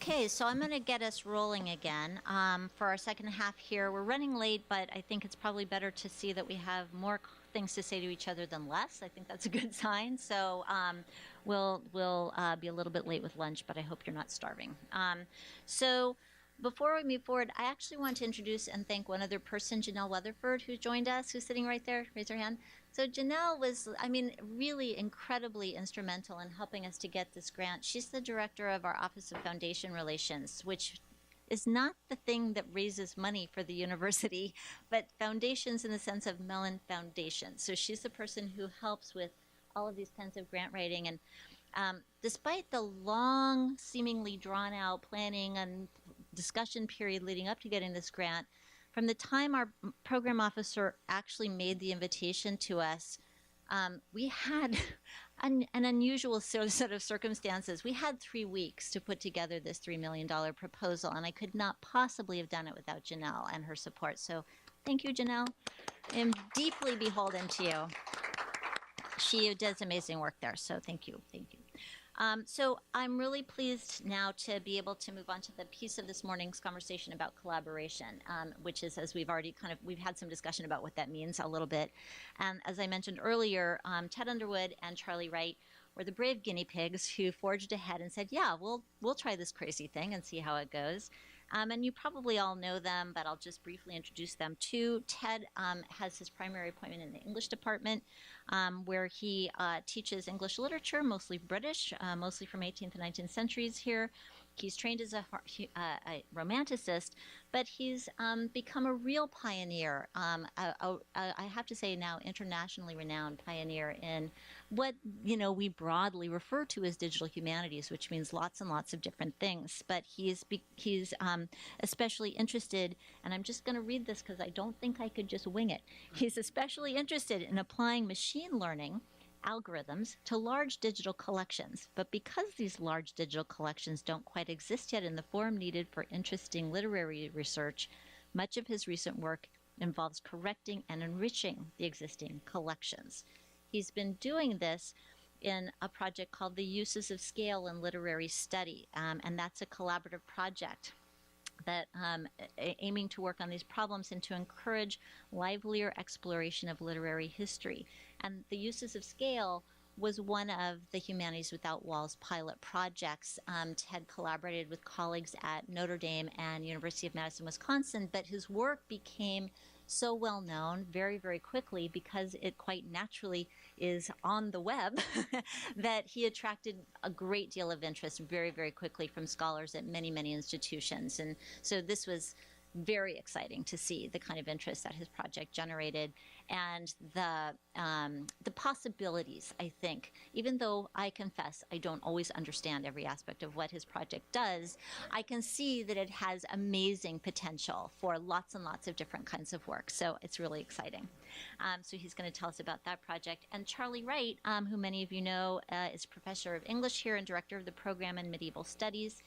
Okay, so I'm going to get us rolling again for our second half here. We're running late, but I think it's probably better to see that we have more things to say to each other than less. I think that's a good sign. So we'll be a little bit late with lunch, but I hope you're not starving. So before we move forward, I actually want to introduce and thank one other person, Janelle Weatherford, who joined us, who's sitting right there. Raise her hand. So Janelle was, really incredibly instrumental in helping us to get this grant. She's the director of our Office of Foundation Relations, which is not the thing that raises money for the university, but foundations in the sense of Mellon Foundation. So she's the person who helps with all of these kinds of grant writing. And despite the long, seemingly drawn-out planning and discussion period leading up to getting this grant, from the time our program officer actually made the invitation to us, we had an unusual set of circumstances. We had 3 weeks to put together this $3 million proposal, and I could not possibly have done it without Janelle and her support. So thank you, Janelle. I'm deeply beholden to you. She does amazing work there, so thank you. Thank you. So I'm really pleased now to be able to move on to the piece of this morning's conversation about collaboration, which is, as we've already we've had some discussion about what that means a little bit. And as I mentioned earlier, Ted Underwood and Charlie Wright were the brave guinea pigs who forged ahead and said, yeah, we'll try this crazy thing and see how it goes. And you probably all know them, but I'll just briefly introduce them too. Ted has his primary appointment in the English department, where he teaches English literature, mostly British, mostly from 18th and 19th centuries here. He's trained as a romanticist, but he's become a real pioneer, I have to say now internationally renowned pioneer in what we broadly refer to as digital humanities, which means lots and lots of different things. But he's especially interested, and I'm just going to read this because I don't think I could just wing it. He's especially interested in applying machine learning algorithms to large digital collections. But because these large digital collections don't quite exist yet in the form needed for interesting literary research, much of his recent work involves correcting and enriching the existing collections. He's been doing this in a project called The Uses of Scale in Literary Study, and that's a collaborative project that aiming to work on these problems and to encourage livelier exploration of literary history. And the Uses of Scale was one of the Humanities Without Walls pilot projects. Ted collaborated with colleagues at Notre Dame and University of Madison, Wisconsin, but his work became so well known very, very quickly because it quite naturally is on the web that he attracted a great deal of interest very, very quickly from scholars at many, many institutions. And so this was very exciting to see the kind of interest that his project generated and the possibilities, I think. Even though I confess I don't always understand every aspect of what his project does, I can see that it has amazing potential for lots and lots of different kinds of work. So it's really exciting. So he's going to tell us about that project. And Charlie Wright, who many of you know, is professor of English here and director of the program in Medieval Studies,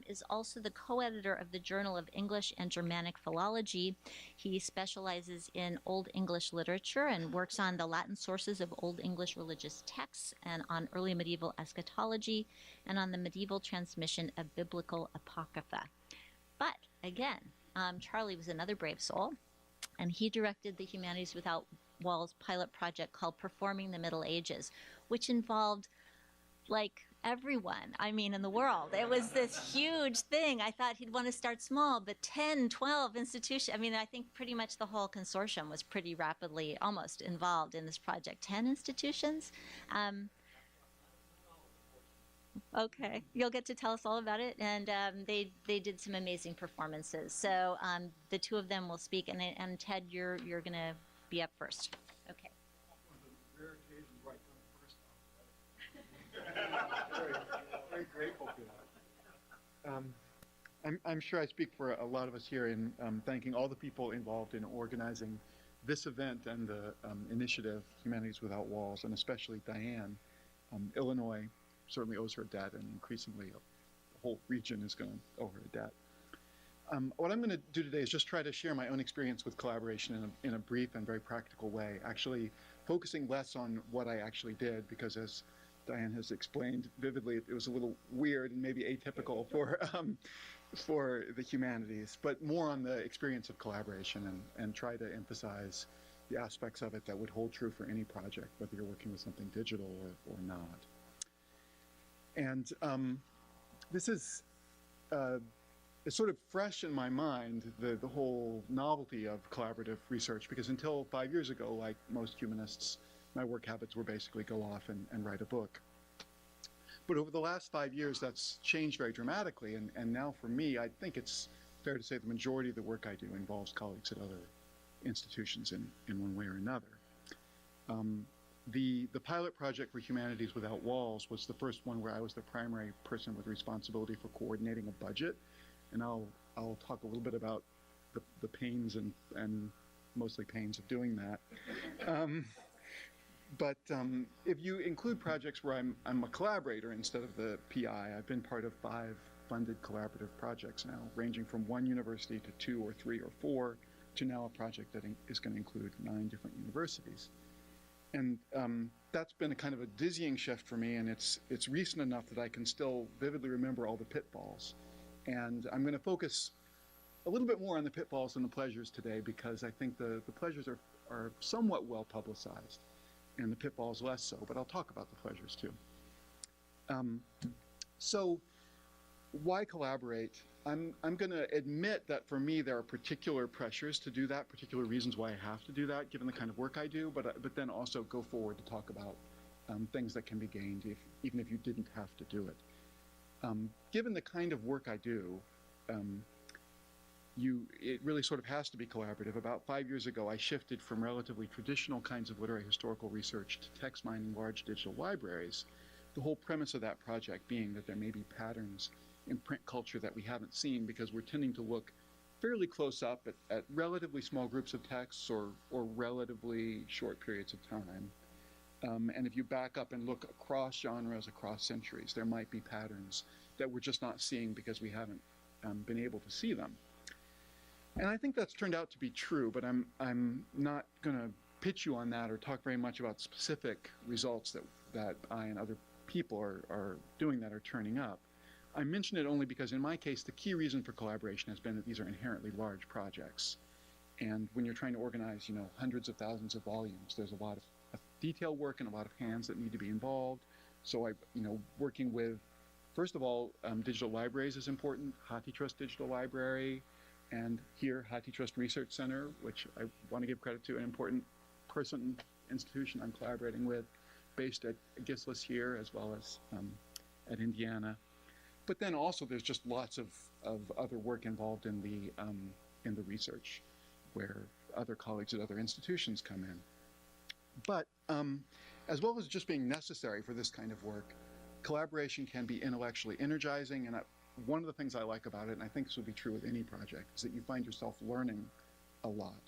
is also the co-editor of the Journal of English and Germanic Philology. He specializes in Old English literature and works on the Latin sources of Old English religious texts and on early medieval eschatology and on the medieval transmission of biblical apocrypha. But again, Charlie was another brave soul, and he directed the Humanities Without Walls pilot project called Performing the Middle Ages, which involved everyone, in the world. It was this huge thing. I thought he'd want to start small, but 10, 12 institutions. I think pretty much the whole consortium was pretty rapidly almost involved in this project. 10 institutions? Okay, you'll get to tell us all about it. And they did some amazing performances. So the two of them will speak, and Ted, you're going to be up first. Okay. Rare occasion, right? Very, very grateful for that. I'm sure I speak for a lot of us here in thanking all the people involved in organizing this event and the initiative Humanities Without Walls, and especially Diane. Illinois certainly owes her debt, and increasingly the whole region is going to owe her a debt. What I'm going to do today is just try to share my own experience with collaboration in a brief and very practical way, actually focusing less on what I actually did, because as Diane has explained vividly, it was a little weird and maybe atypical for the humanities, but more on the experience of collaboration and try to emphasize the aspects of it that would hold true for any project, whether you're working with something digital or not. And this is it's sort of fresh in my mind, the whole novelty of collaborative research, because until 5 years ago, like most humanists, my work habits were basically go off and write a book. But over the last 5 years, that's changed very dramatically, and now for me, I think it's fair to say the majority of the work I do involves colleagues at other institutions in one way or another. The pilot project for Humanities Without Walls was the first one where I was the primary person with responsibility for coordinating a budget, and I'll talk a little bit about the pains and mostly pains of doing that. But if you include projects where I'm a collaborator instead of the PI, I've been part of 5 funded collaborative projects now, ranging from 1 university to 2 or 3 or 4, to now a project that is going to include 9 different universities. And that's been a kind of a dizzying shift for me, and it's recent enough that I can still vividly remember all the pitfalls. And I'm going to focus a little bit more on the pitfalls than the pleasures today, because I think the pleasures are somewhat well publicized, and the pitfalls less so, but I'll talk about the pleasures too. So why collaborate? I'm going to admit that for me there are particular pressures to do that, particular reasons why I have to do that, given the kind of work I do, but then also go forward to talk about things that can be gained even if you didn't have to do it. Given the kind of work I do, it really sort of has to be collaborative. About 5 years ago, I shifted from relatively traditional kinds of literary historical research to text mining large digital libraries. The whole premise of that project being that there may be patterns in print culture that we haven't seen, because we're tending to look fairly close up at relatively small groups of texts or relatively short periods of time. And if you back up and look across genres, across centuries, there might be patterns that we're just not seeing because we haven't been able to see them. And I think that's turned out to be true, but I'm not going to pitch you on that or talk very much about specific results that I and other people are doing that are turning up. I mention it only because in my case, the key reason for collaboration has been that these are inherently large projects. And when you're trying to organize, hundreds of thousands of volumes, there's a lot of detail work and a lot of hands that need to be involved. So working with, first of all, digital libraries is important. HathiTrust Digital Library, and here, HathiTrust Research Center, which I want to give credit to, an important person, institution I'm collaborating with, based at GISLIS here, as well as at Indiana. But then also there's just lots of other work involved in the research, where other colleagues at other institutions come in. But as well as just being necessary for this kind of work, collaboration can be intellectually energizing, and one of the things I like about it, and I think this would be true with any project, is that you find yourself learning a lot.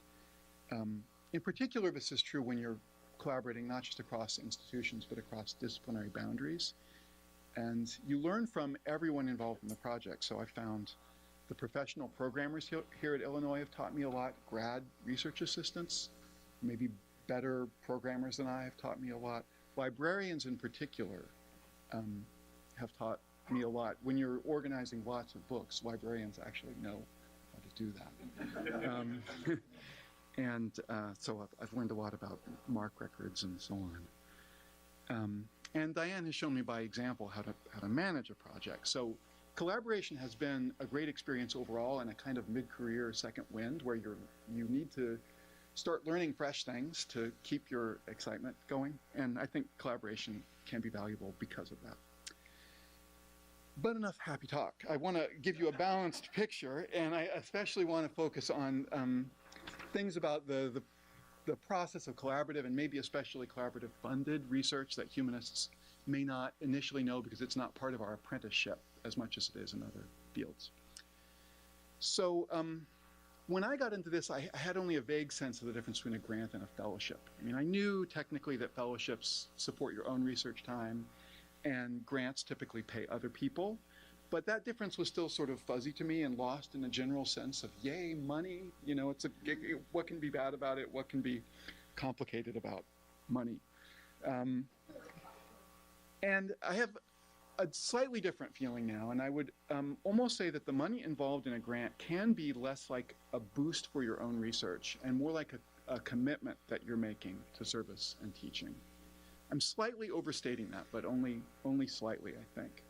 In particular, this is true when you're collaborating not just across institutions, but across disciplinary boundaries. And you learn from everyone involved in the project. So I found the professional programmers here at Illinois have taught me a lot. Grad research assistants, maybe better programmers than I, have taught me a lot. Librarians in particular have taught me a lot. When you're organizing lots of books, librarians actually know how to do that. So I've learned a lot about MARC records and so on. And Diane has shown me by example how to manage a project. So collaboration has been a great experience overall, and a kind of mid-career second wind where you need to start learning fresh things to keep your excitement going. And I think collaboration can be valuable because of that. But enough happy talk. I want to give you a balanced picture, and I especially want to focus on things about the process of collaborative, and maybe especially collaborative funded research that humanists may not initially know because it's not part of our apprenticeship as much as it is in other fields. So when I got into this, I had only a vague sense of the difference between a grant and a fellowship. I mean, I knew technically that fellowships support your own research time, and grants typically pay other people. But that difference was still sort of fuzzy to me and lost in a general sense of, yay, money. What can be bad about it? What can be complicated about money? And I have a slightly different feeling now, and I would almost say that the money involved in a grant can be less like a boost for your own research and more like a commitment that you're making to service and teaching. I'm slightly overstating that, but only slightly, I think.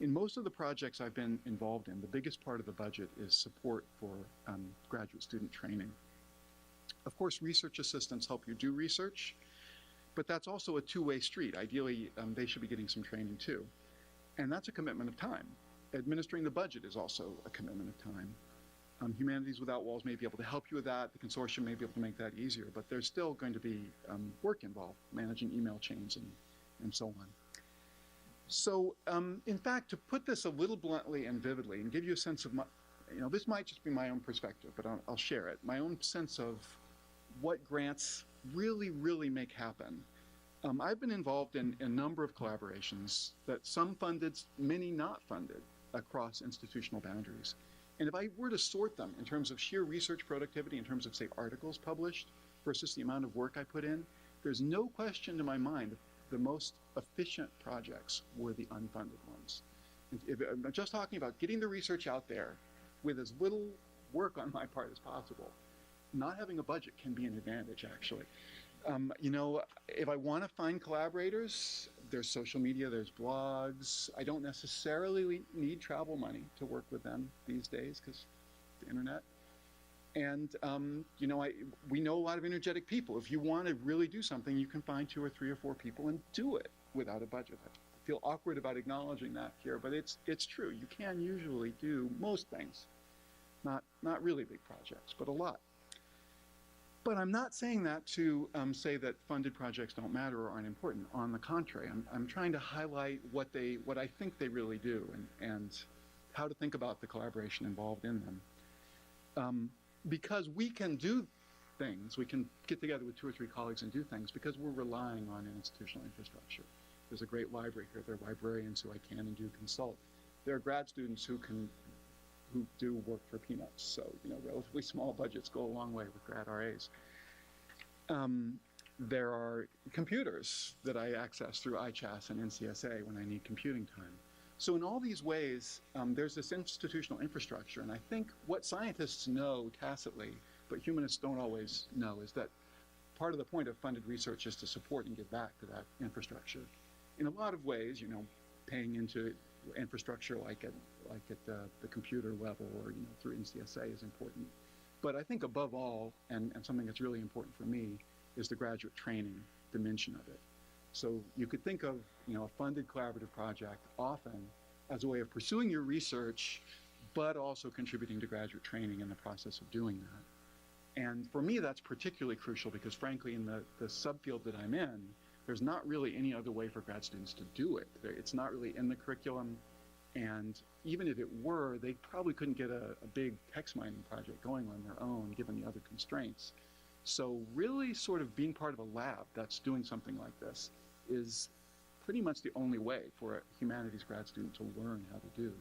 In most of the projects I've been involved in, the biggest part of the budget is support for graduate student training. Of course, research assistants help you do research, but that's also a two-way street. Ideally, they should be getting some training too. And that's a commitment of time. Administering the budget is also a commitment of time. Humanities Without Walls may be able to help you with that. The consortium may be able to make that easier, but there's still going to be work involved, managing email chains and so on. So in fact, to put this a little bluntly and vividly and give you a sense of, this might just be my own perspective, but I'll share it. My own sense of what grants really, really make happen. I've been involved in a number of collaborations that some funded, many not funded, across institutional boundaries. And if I were to sort them in terms of sheer research productivity, in terms of, say, articles published versus the amount of work I put in, there's no question to my mind that the most efficient projects were the unfunded ones. I'm just talking about getting the research out there with as little work on my part as possible. Not having a budget can be an advantage, actually. If I want to find collaborators, there's social media, there's blogs. I don't necessarily need travel money to work with them these days because the internet. And, we know a lot of energetic people. If you want to really do something, you can find 2 or 3 or 4 people and do it without a budget. I feel awkward about acknowledging that here, but it's true. You can usually do most things. Not really big projects, but a lot. But I'm not saying that to say that funded projects don't matter or aren't important. On the contrary, I'm trying to highlight what I think they really do and how to think about the collaboration involved in them. Because we can do things, we can get together with 2 or 3 colleagues and do things because we're relying on an institutional infrastructure. There's a great library here. There are librarians who I can and do consult. There are grad students who do work for peanuts. So, relatively small budgets go a long way with grad RAs. There are computers that I access through ICHAS and NCSA when I need computing time. So in all these ways, there's this institutional infrastructure. And I think what scientists know tacitly, but humanists don't always know, is that part of the point of funded research is to support and give back to that infrastructure. In a lot of ways, paying into infrastructure like at the computer level or through NCSA is important. But I think above all, and something that's really important for me, is the graduate training dimension of it. So you could think of a funded collaborative project often as a way of pursuing your research, but also contributing to graduate training in the process of doing that. And for me, that's particularly crucial because frankly, in the subfield that I'm in, there's not really any other way for grad students to do it. It's not really in the curriculum. And even if it were, they probably couldn't get a big text mining project going on their own, given the other constraints. So really sort of being part of a lab that's doing something like this is pretty much the only way for a humanities grad student to learn how to do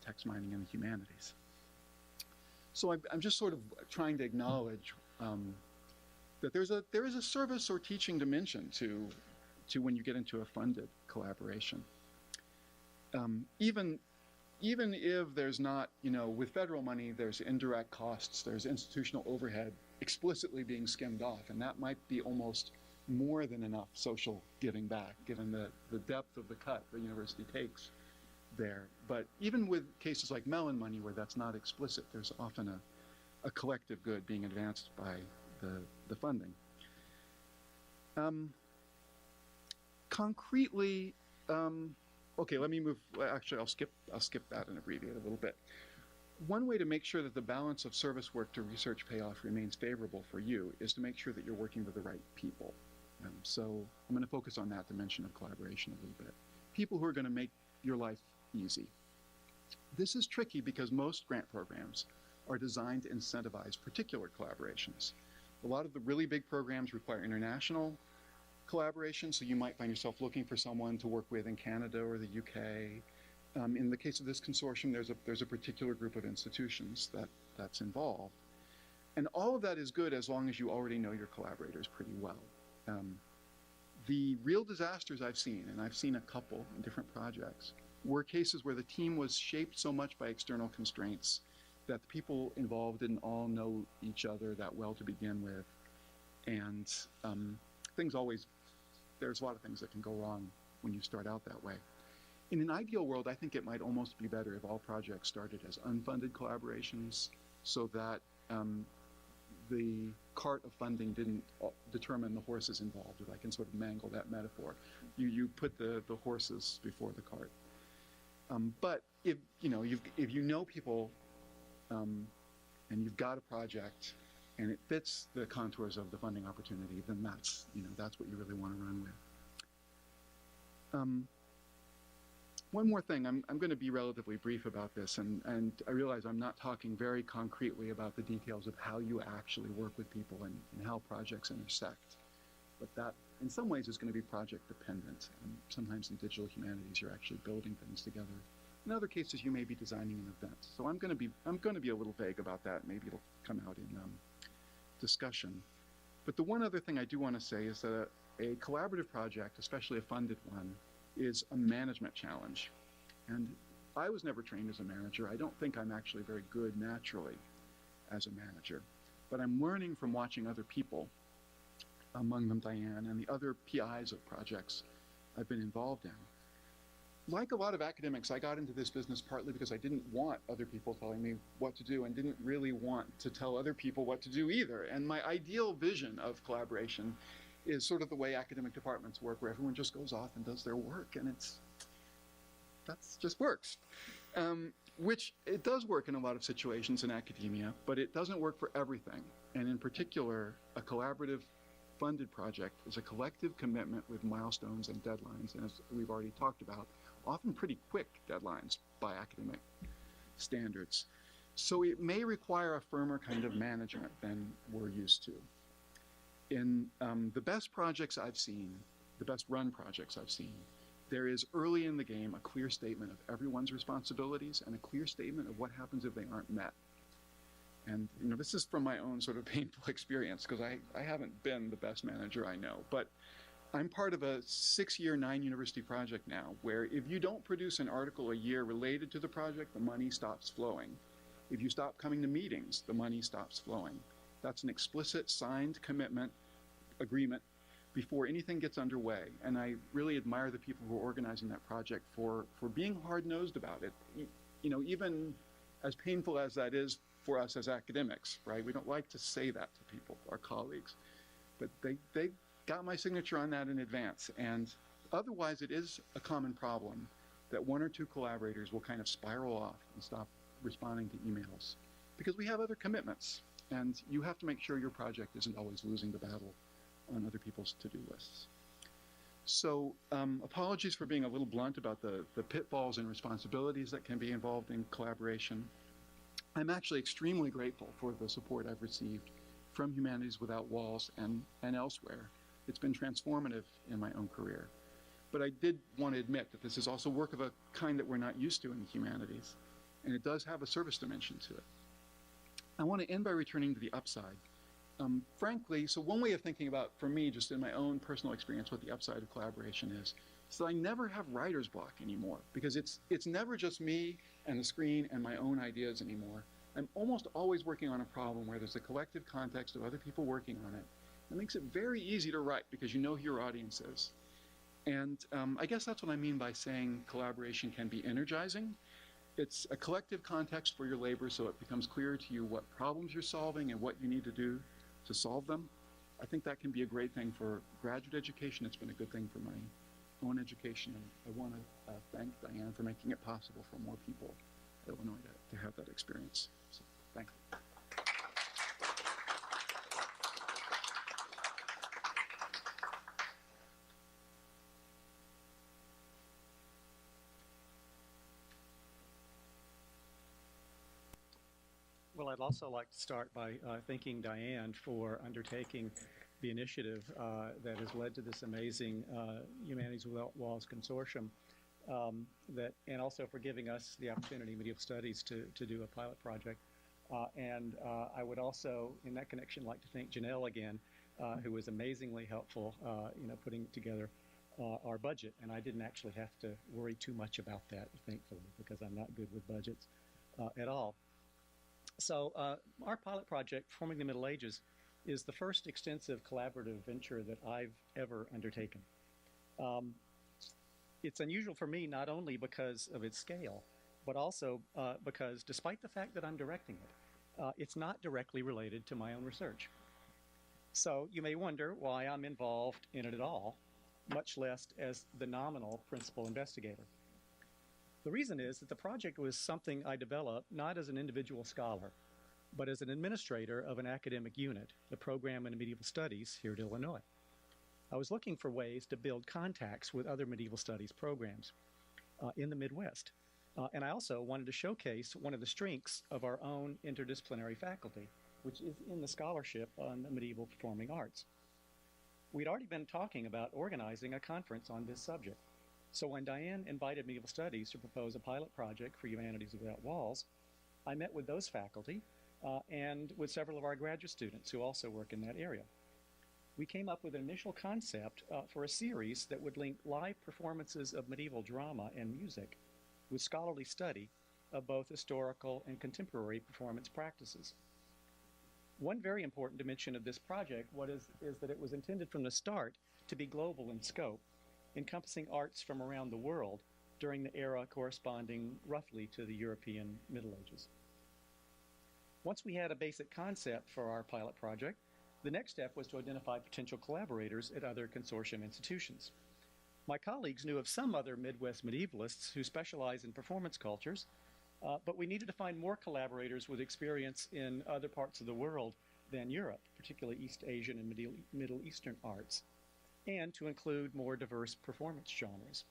text mining in the humanities. So I'm just sort of trying to acknowledge that there is a service or teaching dimension to when you get into a funded collaboration. Even if there's not, with federal money, there's indirect costs, there's institutional overhead explicitly being skimmed off, and that might be almost more than enough social giving back, given the depth of the cut the university takes there. But even with cases like Mellon money, where that's not explicit, there's often a collective good being advanced by the funding. Concretely, okay, let me move. Actually, I'll skip that and abbreviate a little bit. One way to make sure that the balance of service work to research payoff remains favorable for you is to make sure that you're working with the right people. So I'm going to focus on that dimension of collaboration a little bit. People who are going to make your life easy. This is tricky because most grant programs are designed to incentivize particular collaborations. A lot of the really big programs require international collaboration, so you might find yourself looking for someone to work with in Canada or the UK. In the case of this consortium, there's a particular group of institutions that's involved. And all of that is good as long as you already know your collaborators pretty well. The real disasters I've seen, and I've seen a couple in different projects, were cases where the team was shaped so much by external constraints that the people involved didn't all know each other that well to begin with. And there's a lot of things that can go wrong when you start out that way. In an ideal world, I think it might almost be better if all projects started as unfunded collaborations, so that the cart of funding didn't determine the horses involved, if I can sort of mangle that metaphor. You put the horses before the cart. But if you know people and you've got a project and it fits the contours of the funding opportunity, then that's what you really want to run with. One more thing, I'm going to be relatively brief about this, and I realize I'm not talking very concretely about the details of how you actually work with people and how projects intersect. But that, in some ways, is going to be project dependent. And sometimes in digital humanities, you're actually building things together. In other cases, you may be designing an event. So I'm going to be a little vague about that. Maybe it'll come out in discussion. But the one other thing I do want to say is that a collaborative project, especially a funded one, is a management challenge. And I was never trained as a manager. I don't think I'm actually very good naturally as a manager. But I'm learning from watching other people, among them Diane, and the other PIs of projects I've been involved in. Like a lot of academics, I got into this business partly because I didn't want other people telling me what to do and didn't really want to tell other people what to do either. And my ideal vision of collaboration is sort of the way academic departments work, where everyone just goes off and does their work, and that just works. Which it does work in a lot of situations in academia, but it doesn't work for everything. And in particular, a collaborative funded project is a collective commitment with milestones and deadlines, and as we've already talked about, often pretty quick deadlines by academic standards. So it may require a firmer kind of management than we're used to. In the best projects I've seen, the best run projects I've seen, there is early in the game a clear statement of everyone's responsibilities and a clear statement of what happens if they aren't met. And this is from my own sort of painful experience, because I haven't been the best manager I know. But I'm part of a 6-year, 9-university project now, where if you don't produce an article a year related to the project, the money stops flowing. If you stop coming to meetings, the money stops flowing. That's an explicit signed commitment agreement before anything gets underway. And I really admire the people who are organizing that project for being hard-nosed about it. Even as painful as that is for us as academics, right? We don't like to say that to people, our colleagues. But they got my signature on that in advance. And otherwise, it is a common problem that one or two collaborators will kind of spiral off and stop responding to emails because we have other commitments. And you have to make sure your project isn't always losing the battle on other people's to-do lists. So apologies for being a little blunt about the pitfalls and responsibilities that can be involved in collaboration. I'm actually extremely grateful for the support I've received from Humanities Without Walls and elsewhere. It's been transformative in my own career. But I did want to admit that this is also work of a kind that we're not used to in the humanities, and it does have a service dimension to it. I want to end by returning to the upside. Frankly, so one way of thinking about, for me, just in my own personal experience, what the upside of collaboration is I never have writer's block anymore, because it's never just me and the screen and my own ideas anymore. I'm almost always working on a problem where there's a collective context of other people working on it. It makes it very easy to write because you know who your audience is. And I guess that's what I mean by saying collaboration can be energizing. It's a collective context for your labor, so it becomes clear to you what problems you're solving and what you need to do to solve them. I think that can be a great thing for graduate education. It's been a good thing for my own education. And I want to thank Diane for making it possible for more people at Illinois to have that experience. So, thank you. Well, I'd also like to start by thanking Diane for undertaking the initiative that has led to this amazing Humanities Without Walls consortium, and also for giving us the opportunity, Medieval Studies, to do a pilot project. And I would also, in that connection, like to thank Janelle again who was amazingly helpful, putting together our budget. And I didn't actually have to worry too much about that, thankfully, because I'm not good with budgets at all. So our pilot project, Performing the Middle Ages, is the first extensive collaborative venture that I've ever undertaken. It's unusual for me not only because of its scale, but also because despite the fact that I'm directing it, it's not directly related to my own research. So you may wonder why I'm involved in it at all, much less as the nominal principal investigator. The reason is that the project was something I developed not as an individual scholar, but as an administrator of an academic unit, the program in medieval studies here at Illinois. I was looking for ways to build contacts with other medieval studies programs in the Midwest. And I also wanted to showcase one of the strengths of our own interdisciplinary faculty, which is in the scholarship on the medieval performing arts. We'd already been talking about organizing a conference on this subject. So when Diane invited Medieval Studies to propose a pilot project for Humanities Without Walls, I met with those faculty and with several of our graduate students who also work in that area. We came up with an initial concept for a series that would link live performances of medieval drama and music with scholarly study of both historical and contemporary performance practices. One very important dimension of this project is that it was intended from the start to be global in scope, encompassing arts from around the world during the era corresponding roughly to the European Middle Ages. Once we had a basic concept for our pilot project, the next step was to identify potential collaborators at other consortium institutions. My colleagues knew of some other Midwest medievalists who specialize in performance cultures, but we needed to find more collaborators with experience in other parts of the world than Europe, particularly East Asian and Middle Eastern arts, and to include more diverse performance genres.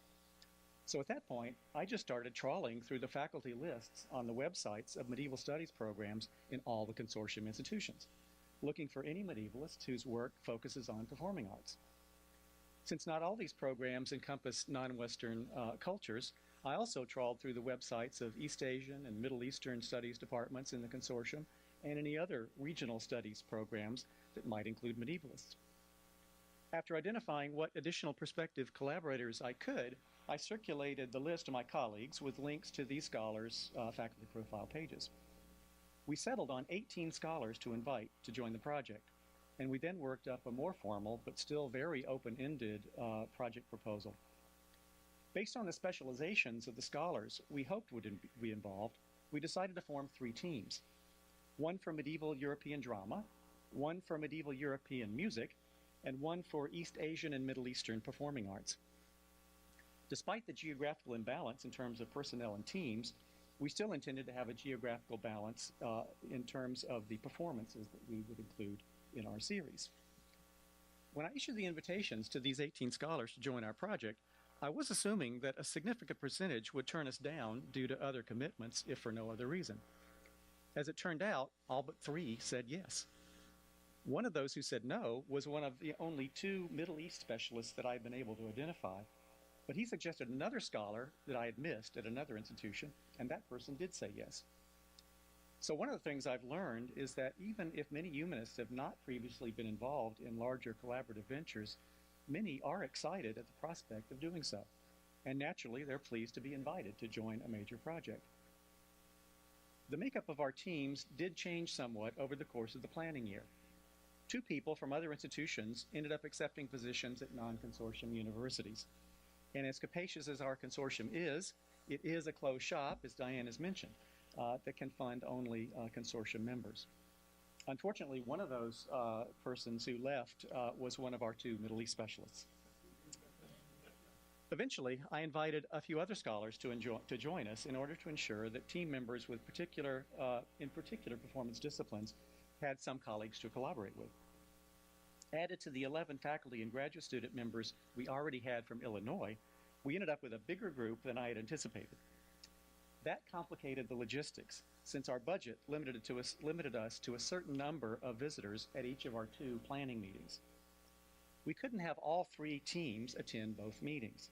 So at that point, I just started trawling through the faculty lists on the websites of medieval studies programs in all the consortium institutions, looking for any medievalist whose work focuses on performing arts. Since not all these programs encompass non-Western cultures, I also trawled through the websites of East Asian and Middle Eastern studies departments in the consortium and any other regional studies programs that might include medievalists. After identifying what additional prospective collaborators I could, I circulated the list to my colleagues with links to these scholars' faculty profile pages. We settled on 18 scholars to invite to join the project, and we then worked up a more formal but still very open-ended project proposal. Based on the specializations of the scholars we hoped would be involved, we decided to form 3 teams. One for medieval European drama, one for medieval European music, and one for East Asian and Middle Eastern performing arts. Despite the geographical imbalance in terms of personnel and teams, we still intended to have a geographical balance in terms of the performances that we would include in our series. When I issued the invitations to these 18 scholars to join our project, I was assuming that a significant percentage would turn us down due to other commitments, if for no other reason. As it turned out, all but 3 said yes. One of those who said no was one of the only 2 Middle East specialists that I had been able to identify, but he suggested another scholar that I had missed at another institution, and that person did say yes. So one of the things I've learned is that even if many humanists have not previously been involved in larger collaborative ventures, many are excited at the prospect of doing so, and naturally they're pleased to be invited to join a major project. The makeup of our teams did change somewhat over the course of the planning year. 2 people from other institutions ended up accepting positions at non-consortium universities. And as capacious as our consortium is, it is a closed shop, as Diane has mentioned, that can fund only consortium members. Unfortunately, one of those persons who left was one of our 2 Middle East specialists. Eventually, I invited a few other scholars to join us in order to ensure that team members with in particular performance disciplines had some colleagues to collaborate with. Added to the 11 faculty and graduate student members we already had from Illinois, we ended up with a bigger group than I had anticipated. That complicated the logistics, since our budget limited us to a certain number of visitors at each of our 2 planning meetings. We couldn't have all 3 teams attend both meetings,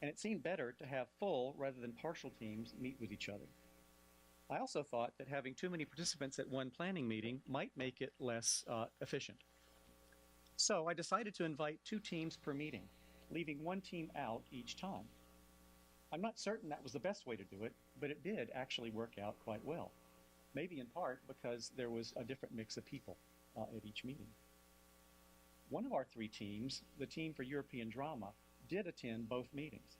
and it seemed better to have full rather than partial teams meet with each other. I also thought that having too many participants at one planning meeting might make it less efficient. So I decided to invite 2 teams per meeting, leaving 1 team out each time. I'm not certain that was the best way to do it, but it did actually work out quite well. Maybe in part because there was a different mix of people at each meeting. One of our 3 teams, the team for European drama, did attend both meetings,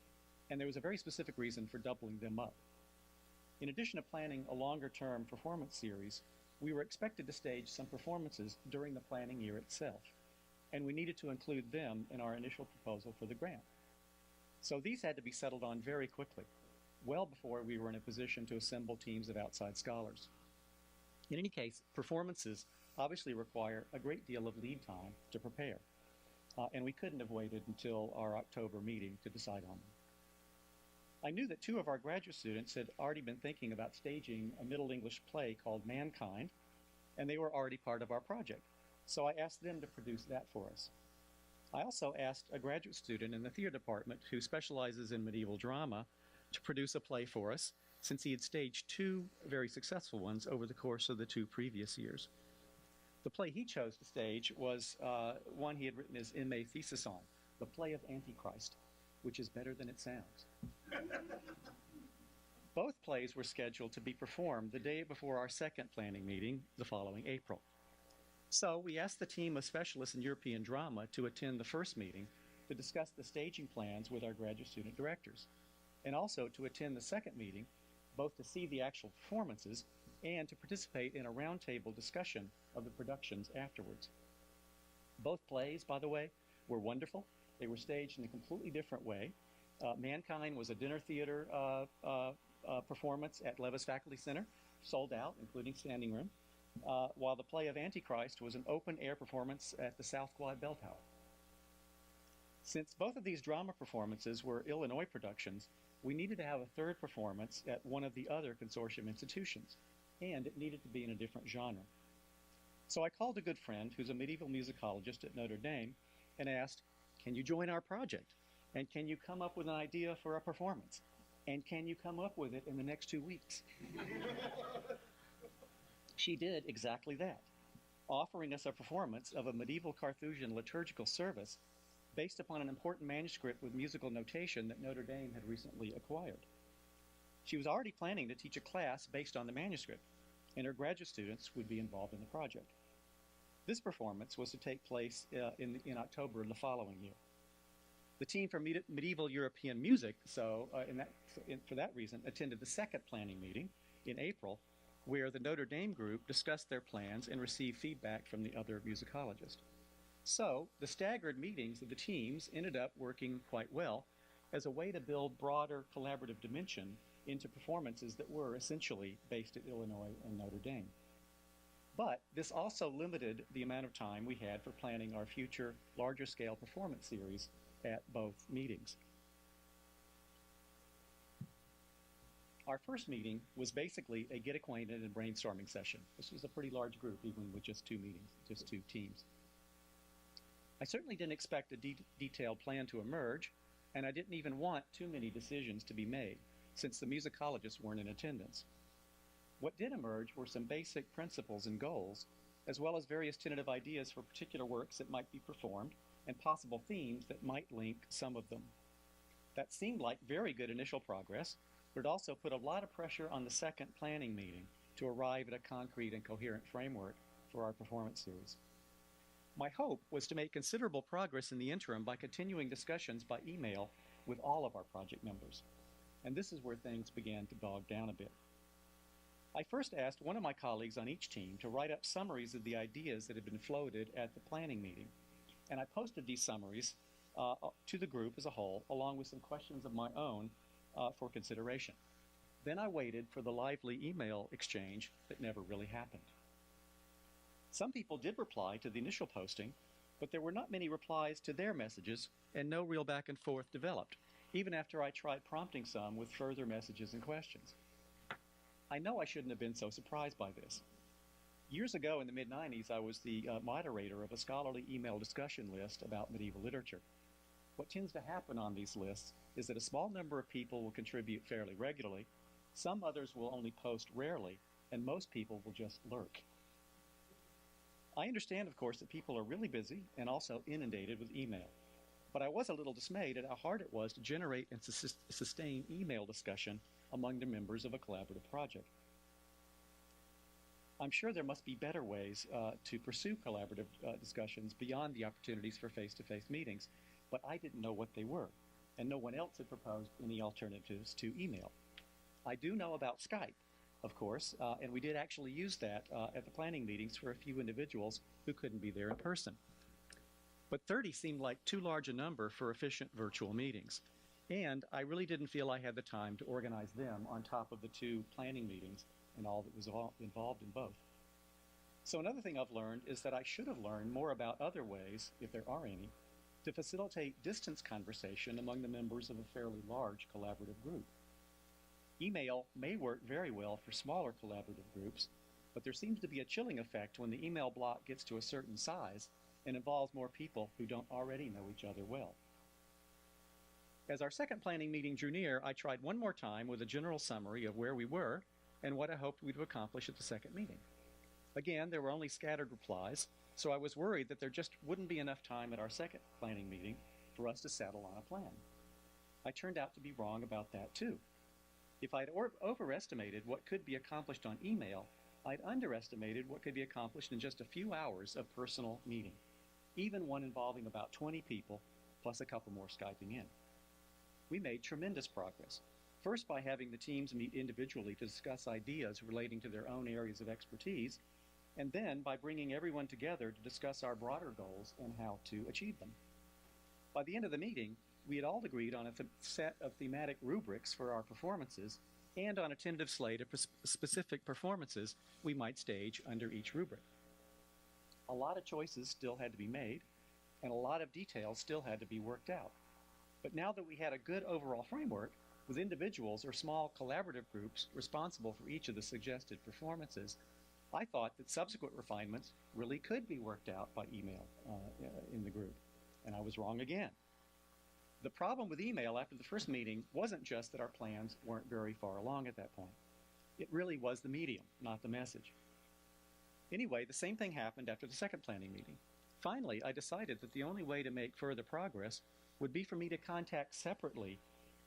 and there was a very specific reason for doubling them up. In addition to planning a longer-term performance series, we were expected to stage some performances during the planning year itself, and we needed to include them in our initial proposal for the grant. So these had to be settled on very quickly, well before we were in a position to assemble teams of outside scholars. In any case, performances obviously require a great deal of lead time to prepare, and we couldn't have waited until our October meeting to decide on them. I knew that 2 of our graduate students had already been thinking about staging a Middle English play called Mankind, and they were already part of our project, so I asked them to produce that for us. I also asked a graduate student in the theater department who specializes in medieval drama to produce a play for us, since he had staged 2 very successful ones over the course of the 2 previous years. The play he chose to stage was one he had written his MA thesis on, the play of Antichrist, which is better than it sounds. Both plays were scheduled to be performed the day before our second planning meeting the following April. So we asked the team of specialists in European drama to attend the first meeting to discuss the staging plans with our graduate student directors, and also to attend the second meeting, both to see the actual performances and to participate in a roundtable discussion of the productions afterwards. Both plays, by the way, were wonderful. They were staged in a completely different way. Mankind was a dinner theater performance at Levis Faculty Center, sold out, including standing room, while the play of Antichrist was an open-air performance at the South Quad Bell Tower. Since both of these drama performances were Illinois productions, we needed to have a third performance at one of the other consortium institutions, and it needed to be in a different genre. So I called a good friend who's a medieval musicologist at Notre Dame and asked, "Can you join our project? And can you come up with an idea for a performance? And can you come up with it in the next 2 weeks?" She did exactly that, offering us a performance of a medieval Carthusian liturgical service based upon an important manuscript with musical notation that Notre Dame had recently acquired. She was already planning to teach a class based on the manuscript, and her graduate students would be involved in the project. This performance was to take place in October of the following year. The team for medieval European music, for that reason, attended the second planning meeting in April, where the Notre Dame group discussed their plans and received feedback from the other musicologists. So the staggered meetings of the teams ended up working quite well as a way to build broader collaborative dimension into performances that were essentially based at Illinois and Notre Dame. But this also limited the amount of time we had for planning our future larger scale performance series at both meetings. Our first meeting was basically a get acquainted and brainstorming session. This was a pretty large group, even with just 2 meetings, just 2 teams. I certainly didn't expect a detailed plan to emerge, and I didn't even want too many decisions to be made, since the musicologists weren't in attendance. What did emerge were some basic principles and goals, as well as various tentative ideas for particular works that might be performed, and possible themes that might link some of them. That seemed like very good initial progress, but it also put a lot of pressure on the second planning meeting to arrive at a concrete and coherent framework for our performance series. My hope was to make considerable progress in the interim by continuing discussions by email with all of our project members, and this is where things began to bog down a bit. I first asked one of my colleagues on each team to write up summaries of the ideas that had been floated at the planning meeting, and I posted these summaries to the group as a whole, along with some questions of my own for consideration. Then I waited for the lively email exchange that never really happened. Some people did reply to the initial posting, but there were not many replies to their messages, and no real back and forth developed, even after I tried prompting some with further messages and questions. I know I shouldn't have been so surprised by this. Years ago in the mid-90s, I was the moderator of a scholarly email discussion list about medieval literature. What tends to happen on these lists is that a small number of people will contribute fairly regularly, some others will only post rarely, and most people will just lurk. I understand, of course, that people are really busy and also inundated with email. But I was a little dismayed at how hard it was to generate and sustain email discussion among the members of a collaborative project. I'm sure there must be better ways to pursue collaborative discussions beyond the opportunities for face-to-face meetings, but I didn't know what they were, and no one else had proposed any alternatives to email. I do know about Skype, of course, and we did actually use that at the planning meetings for a few individuals who couldn't be there in person. But 30 seemed like too large a number for efficient virtual meetings, and I really didn't feel I had the time to organize them on top of the 2 planning meetings and all that was involved in both. So another thing I've learned is that I should have learned more about other ways, if there are any, to facilitate distance conversation among the members of a fairly large collaborative group. Email may work very well for smaller collaborative groups, but there seems to be a chilling effect when the email block gets to a certain size and involves more people who don't already know each other well. As our second planning meeting drew near, I tried one more time with a general summary of where we were and what I hoped we'd accomplish at the second meeting. Again, there were only scattered replies, so I was worried that there just wouldn't be enough time at our second planning meeting for us to settle on a plan. I turned out to be wrong about that too. If I'd overestimated what could be accomplished on email, I'd underestimated what could be accomplished in just a few hours of personal meeting, even one involving about 20 people, plus a couple more Skyping in. We made tremendous progress, first by having the teams meet individually to discuss ideas relating to their own areas of expertise, and then by bringing everyone together to discuss our broader goals and how to achieve them. By the end of the meeting, we had all agreed on a set of thematic rubrics for our performances and on a tentative slate of specific performances we might stage under each rubric. A lot of choices still had to be made, and a lot of details still had to be worked out. But now that we had a good overall framework, with individuals or small collaborative groups responsible for each of the suggested performances, I thought that subsequent refinements really could be worked out by email in the group, and I was wrong again. The problem with email after the first meeting wasn't just that our plans weren't very far along at that point. It really was the medium, not the message. Anyway, the same thing happened after the second planning meeting. Finally, I decided that the only way to make further progress would be for me to contact separately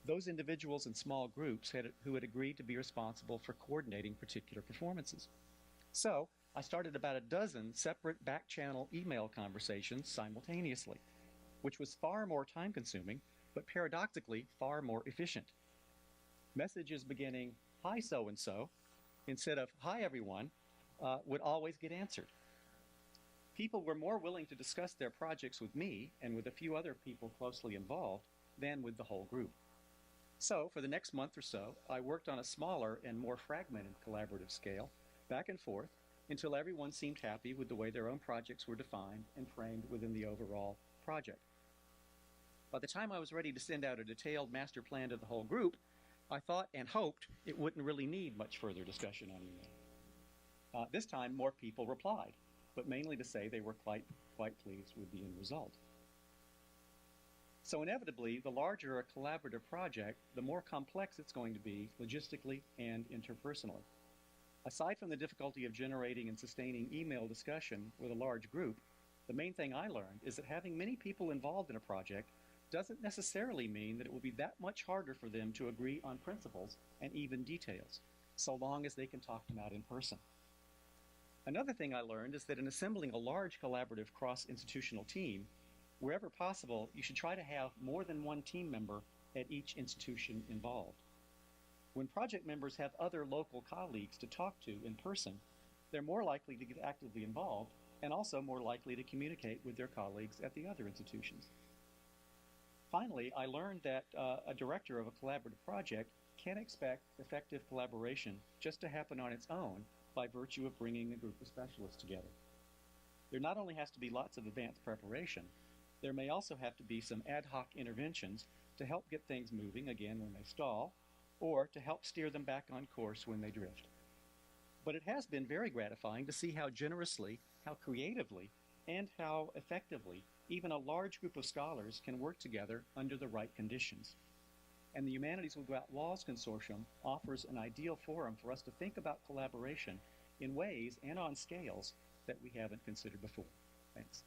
those individuals in small groups who had agreed to be responsible for coordinating particular performances. So I started about a dozen separate back-channel email conversations simultaneously, which was far more time-consuming, but paradoxically far more efficient. Messages beginning, "Hi so-and-so," instead of "Hi everyone," would always get answered. People were more willing to discuss their projects with me and with a few other people closely involved than with the whole group. So for the next month or so, I worked on a smaller and more fragmented collaborative scale, back and forth, until everyone seemed happy with the way their own projects were defined and framed within the overall project. By the time I was ready to send out a detailed master plan to the whole group, I thought and hoped it wouldn't really need much further discussion on email. This time, more people replied, but mainly to say they were quite pleased with the end result. So inevitably, the larger a collaborative project, the more complex it's going to be logistically and interpersonally. Aside from the difficulty of generating and sustaining email discussion with a large group, the main thing I learned is that having many people involved in a project doesn't necessarily mean that it will be that much harder for them to agree on principles and even details, so long as they can talk them out in person. Another thing I learned is that in assembling a large collaborative cross-institutional team, wherever possible, you should try to have more than one team member at each institution involved. When project members have other local colleagues to talk to in person, they're more likely to get actively involved and also more likely to communicate with their colleagues at the other institutions. Finally, I learned that a director of a collaborative project can't expect effective collaboration just to happen on its own by virtue of bringing a group of specialists together. There not only has to be lots of advanced preparation, there may also have to be some ad hoc interventions to help get things moving again when they stall, or to help steer them back on course when they drift. But it has been very gratifying to see how generously, how creatively, and how effectively even a large group of scholars can work together under the right conditions. And the Humanities Without Walls Consortium offers an ideal forum for us to think about collaboration in ways and on scales that we haven't considered before. Thanks.